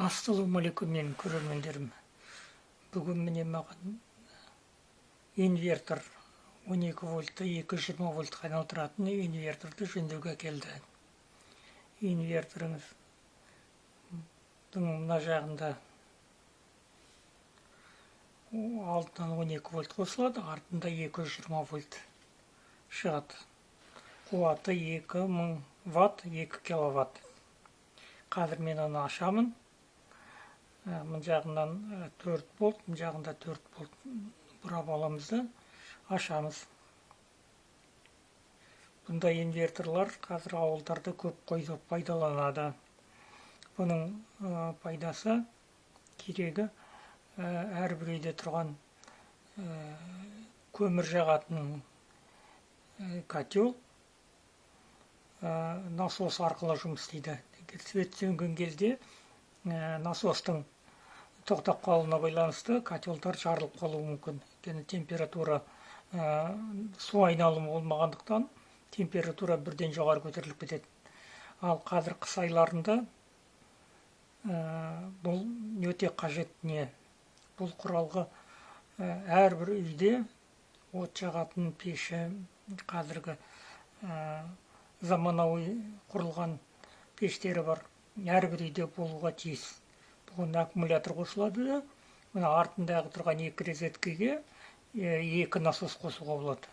Ассалаумағалейкум менің көрермендерім. Бүгін міне маған инвертор 12 вольтты 220 вольтқа айналдыратын инверторды жөндеуге келді. Инверторыңыздың мына жағында алдынан 12 вольт қосылады, артында 220 вольт шығады. Қуаты 2000 ватт, 2 киловатт. Қазір мен оны ашамын. Мұн жағынан 4 болт, мұн жағында 4 болт бұрап аламыз да ашамыз. Бұндай инверторлар қазір ауылдарда көп қойып пайдаланады. Бұның пайдасы керегі әрбір үйде тұрған көмір жағатын котел насос арқылы жұмыс істейді. Свет сөнген кезде насостың тоқтап қалуына байланысты котелдар жарылып қалуы мүмкін. Өйткені температура су айналымы болмағандықтан температура бірден жоғары көтеріліп кетеді. Ал қазір қыс айларында бұл өте қажет не. Бұл құралғы әрбір үйде от жағатын пеші, қазіргі заманауи құрылған пештері бар. Әрбір үйде болуға тиіс. Бұған аккумулятор қосылады да, мына артындағы тұрған екі розеткеге екі насос қосуға болады.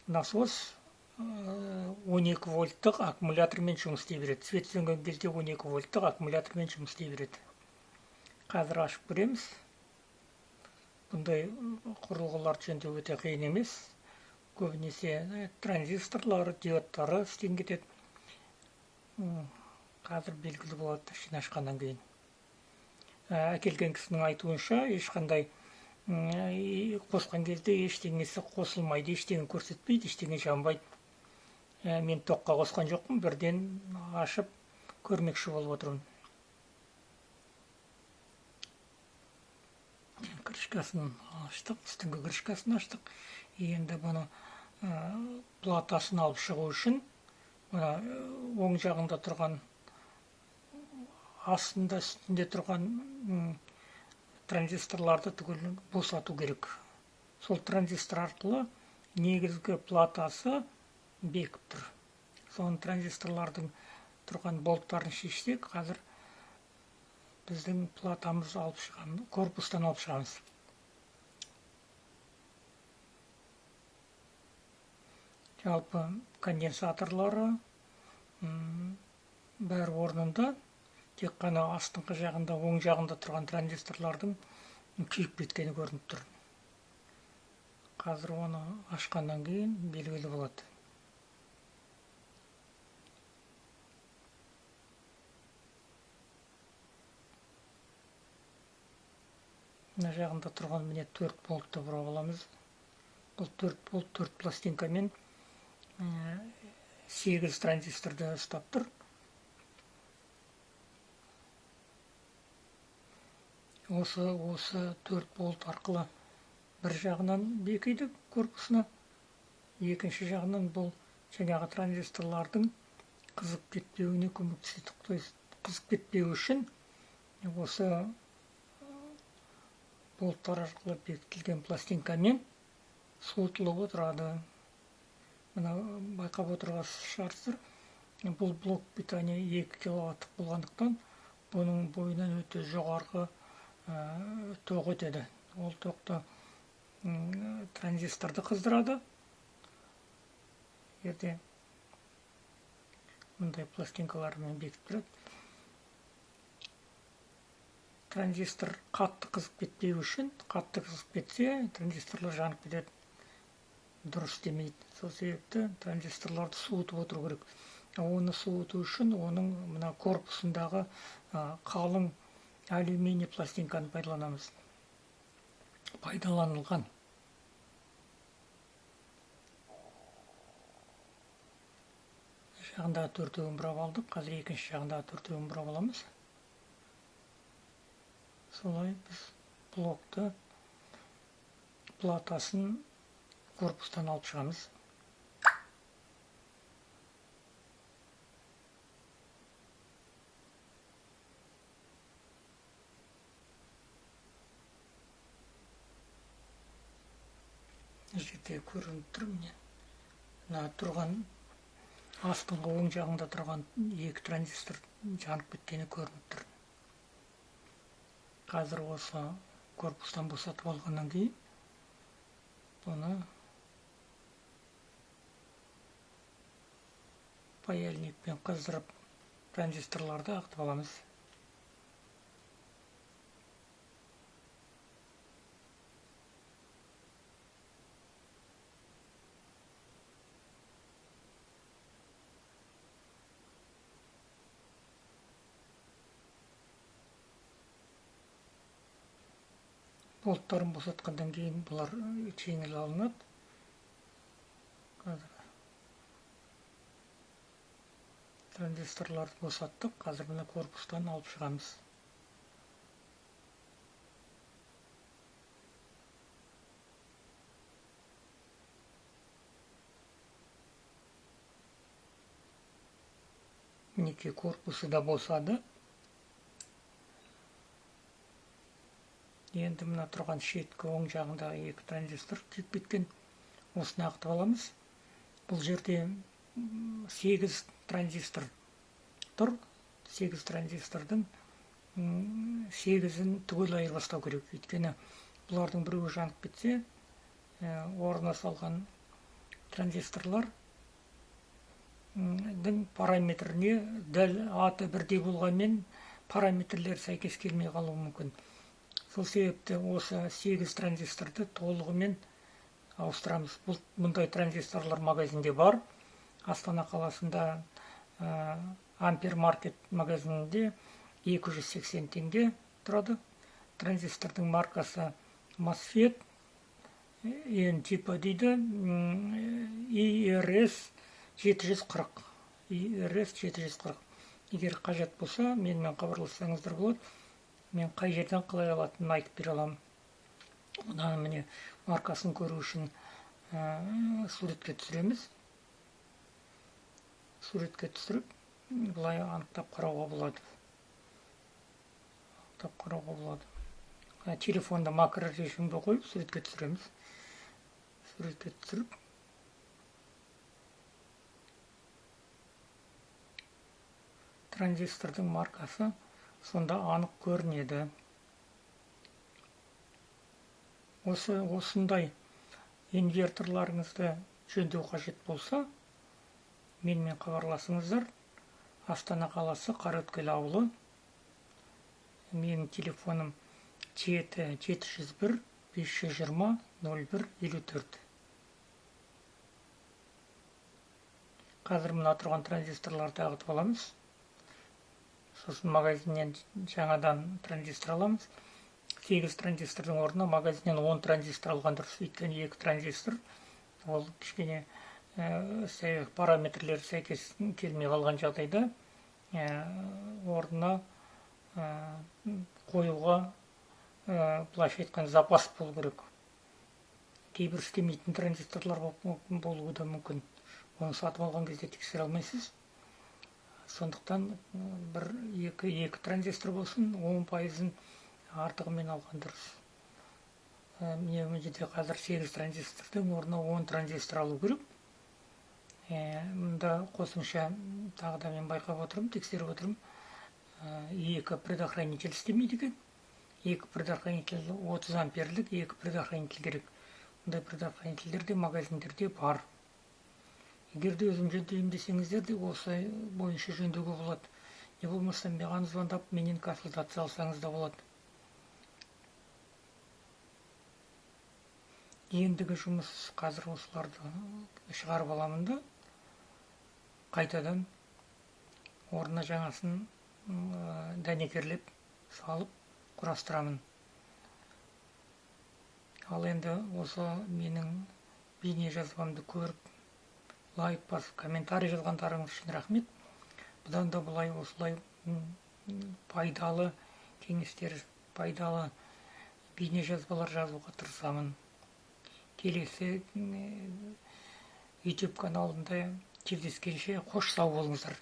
Насос 12 вольттық аккумулятормен жұмыс істей береді. Свет сөнген кезде 12 вольттық аккумулятормен жұмыс істей береді. Қазір ашып көреміз. Бұндай құрылғылар жөндеу өте қиын емес. Көбінесе транзисторлары, диодтары істен кетеді. Қазір белгілі болады ішін ашқаннан кейін. Әкелген кісінің айтуынша ешқандай қосқан кезде ештеңесі қосылмайды, ештеңе көрсетпейді, ештеңе жанбайды. Мен тоққа қосқан жоқпын, бірден ашып көрмекші болып отырмын. Крышкасын аштық, үстіңгі крышкасын аштық. Енді бұны платасын алып шығу үшін оң жағында тұрған, астында үстінде тұрған транзисторларды түгел босату керек. Сол транзистор арқылы негізгі платасы бекіп тұр. Соның транзисторлардың тұрған болттарын шешсек, қазір біздің платамыз алып шығамыз, корпустан алып шығамыз. Жалпы конденсаторлары бәрі орнында, тек қана астыңғы жағында, оң жағында тұрған транзисторлардың күйіп кеткені көрініп тұр. Қазір оны ашқаннан кейін белгілі болады. Мына жағында тұрған міне 4 болтты бұрап аламыз. Бұл 4 болт 4 пластинкамен 8 транзисторды ұстап тұр. Осы 4 болт арқылы бір жағынан бекиді корпусына, екінші жағынан бұл жаңағы транзисторлардың қызып кетпеуіне көмектеседі. Қызып кетпеу үшін осы болттар арқылы бекітілген пластинкамен суытылып отырады. Мына байқап отырған шығарсыздар, бұл блок питания 2 киловатттық болғандықтан бұның бойынан өте жоғарғы тоқ өтеді. Ол тоқты транзисторды қыздырады. Ерде мұндай пластинкалармен бекітіп тұрады. Транзистор қатты қызып кетпеу үшін, қатты қызып кетсе, транзисторлар жанып кетеді. Дұрыс демейді. Сол себепті транзисторларды суытып отыру керек. Оны суыту үшін оның мына корпусындағы қалың алюминий пластинканы пайдаланамыз. Пайдаланылған. Жағындағы төртеуін бұрап алдық. Қазір екінші жағындағы төртеуін бұрап аламыз. Солай біз блокты, платасын корпустан алып шығамыз. жерде көрініп тұр міне. Мына тұрған астыңғы оң жағында тұрған екі транзистор жанып кеткені көрініп тұр. Қазір осы корпустан босатып алғаннан кейін бұны паяльникпен қыздырып транзисторларды ағытып аламыз. Болттарын босатқандан кейін бұлар жеңіл алынады. Қазір транзисторларды босаттық. Қазір мына корпустан алып шығамыз. Мінекей корпусы да босады. Енді мына тұрған шеткі оң жағындағы екі транзистор күйіп кеткен. Осыны ағытып аламыз. Бұл жерде 8 транзистор тұр. 8 транзистордың 8-ін түгел айырбастау керек. Өйткені бұлардың біреуі жанып кетсе, орнына салған транзисторлар параметріне дәл аты бірдей болғанмен параметрлер сәйкес келмей қалуы мүмкін. Сол себепті осы 8 транзисторды толығымен ауыстырамыз. Бұндай транзисторлар магазинде бар. Астана қаласында Ампер маркет магазинінде 280 теңге тұрады. Транзистордың маркасы MOSFET N-типі дейді. IRS 740. IRS 740. Егер қажет болса, менімен хабарлассаңыздар болады. Мен қай жерден қалай алатынын айтып бере аламын. Одан міне маркасын көру үшін суретке түсіреміз. Суретке түсіріп, бұлай анықтап қарауға болады. Телефонда макро режимді қойып, суретке түсіреміз. Суретке түсіріп, транзистордың маркасы сонда анық көрінеді. Осындай инверторларыңызды жөндеу қажет болса, менімен хабарласыңыздар. Астана қаласы Қараөткел ауылы. Менің телефоным 701 520 01 54. Қазір мына тұрған транзисторларды ағытып аламыз. Сосын магазиннен жаңадан транзистор аламыз. 8 транзистордың орнына магазиннен 10 транзистор алған дұрыс. Өйткені 2 транзистор ол кішкене параметрлер сәйкес келмей қалған жағдайда орнына қоюға былайша айтқан запас болу керек. Кейбір істемейтін транзисторлар болуы да мүмкін. Оны сатып алған кезде тексере алмайсыз. Сондықтан екі транзистор болсын, 10%-ын артығымен алған дұрыс. Міне жерде қазір 8 транзистордың орнына 10 транзистор алу керек. Мұнда қосымша тағы да мен байқап отырмын, тексеріп отырмын. 2 предохранитель істемейді екен. 2 предохранитель 30 амперлік, 2 предохранитель керек. Мұндай предохранительдер де магазиндерде бар. Егер де өзім жөндеймін десеңіздер де осы бойынша жөндеуге болады. Не болмаса маған звондап, менен консультация алсаңыз да болады. Ендігі жұмыс қазір осыларды шығарып аламын да, қайтадан орнына жаңасын дәнекерлеп салып құрастырамын. Ал енді осы менің бейне жазбамды көріп, лайк басып, комментарий жазғандарыңыз үшін рахмет. Бұдан да бұлай осылай пайдалы кеңестер, пайдалы бейне жазбалар жазуға тырысамын. Келесі YouTube каналында кездескенше қош сау болыңыздар.